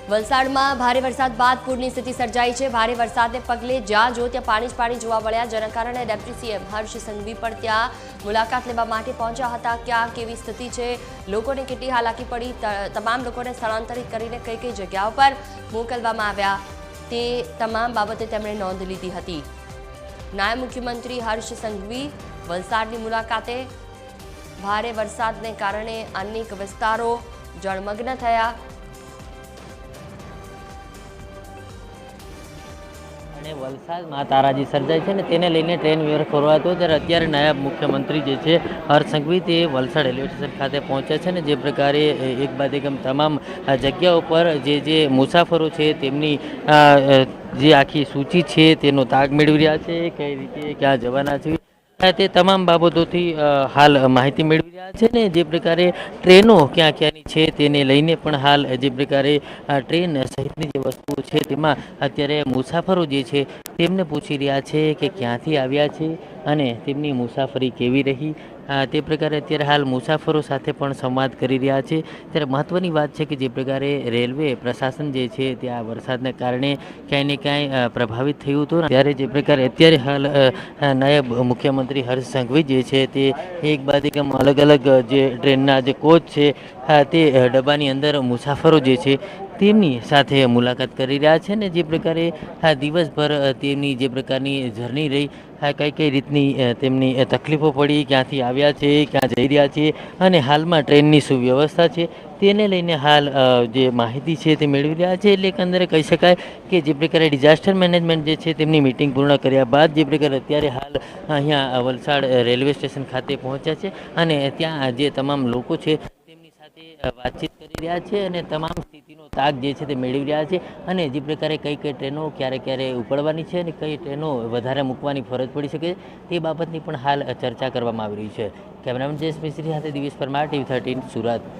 વલસાડમાં ભારે વરસાદ બાદ પૂરની સ્થિતિ સર્જાઈ છે। ભારે વરસાદને પગલે જ્યાં જો ત્યાં પાણી જ પાણી જોવા મળ્યા, જેના કારણે ડેપ્યુટી સીએમ હર્ષ સંઘવી પણ ત્યાં મુલાકાત લેવા માટે પહોંચ્યા હતા। ક્યાં કેવી સ્થિતિ છે, લોકોને કેટલી હાલાકી પડી, તમામ લોકોને સ્થળાંતરિત કરીને કઈ કઈ જગ્યાઓ પર મોકલવામાં આવ્યા તે તમામ બાબતે તેમણે નોંધ લીધી હતી। નાયબ મુખ્યમંત્રી હર્ષ સંઘવી વલસાડની મુલાકાતે। ભારે વરસાદને કારણે અનેક વિસ્તારો જળમગ્ન થયા। વલસાડમાં તારાજી સર્જાઈ છે ને તેને લઈને ટ્રેન વ્યવહાર ખોરવાતો ત્યારે અત્યારે નાયબ મુખ્યમંત્રી જે છે હર્ષ સંઘવી તે વલસાડ રેલવે સ્ટેશન ખાતે પહોંચ્યા છે ને જે પ્રકારે એક બાદ એક તમામ જગ્યાઓ પર જે મુસાફરો છે તેમની જે આખી સૂચિ છે તેનો તાગ મેળવી રહ્યા છે, કઈ રીતે ક્યાં જવાના છે તે તમામ બાબતોથી હાલ માહિતી મેળવી રહ્યા છે ને જે પ્રકારે ટ્રેનો ક્યાં ક્યાંની છે તેને લઈને પણ હાલ જે પ્રકારે ટ્રેન સહિતની જે વસ્તુઓ છે તેમાં અત્યારે મુસાફરો જે છે તેમને પૂછી રહ્યા છે કે ક્યાંથી આવ્યા છે અને તેમની મુસાફરી કેવી રહી તે પ્રકારે અત્યારે હાલ મુસાફરો સાથે પણ સંવાદ કરી રહ્યા છે। ત્યારે મહત્ત્વની વાત છે કે જે પ્રકારે રેલવે પ્રશાસન જે છે ત્યાં વરસાદને કારણે ક્યાંય ને ક્યાંય પ્રભાવિત થયું હતું, ત્યારે જે પ્રકારે અત્યારે હાલ નાયબ મુખ્યમંત્રી હર્ષ સંઘવી જે છે તે એક બાદ એક અલગ અલગ જે ટ્રેનના જે કોચ છે તે ડબ્બાની અંદર મુસાફરો જે છે તેમની સાથે મુલાકાત કરી રહ્યા છે ને જે પ્રકારે દિવસભર તેમની જે પ્રકારની જર્ની રહી, કઈ કઈ રીતની તેમની તકલીફો પડી, ક્યાંથી આવ્યા છે, ક્યાં જઈ રહ્યા છે અને હાલમાં ટ્રેનની શું વ્યવસ્થા છે તેને લઈને હાલ જે માહિતી છે તે મેળવી રહ્યા છે। એટલે એકંદરે કહી શકાય કે જે પ્રકારે ડિઝાસ્ટર મેનેજમેન્ટ જે છે તેમની મિટિંગ પૂર્ણ કર્યા બાદ જે પ્રકારે અત્યારે હાલ અહીંયા વલસાડ રેલવે સ્ટેશન ખાતે પહોંચ્યા છે અને ત્યાં જે તમામ લોકો છે તેમની સાથે વાતચીત કરી રહ્યા છે અને તમામ સ્થિતિનો તાગ જે છે તે મેળવી રહ્યા છે અને જે પ્રકારે કઈ કઈ ટ્રેનો ક્યારે ક્યારે ઉપડવાની છે અને કઈ ટ્રેનો વધારે મૂકવાની ફરજ પડી શકે તે બાબતની પણ હાલ ચર્ચા કરવામાં આવી રહી છે। કેમેરામેન જયેશ મિસ્ત્રી સાથે દિવેશ પરમાર, TV13 સુરત।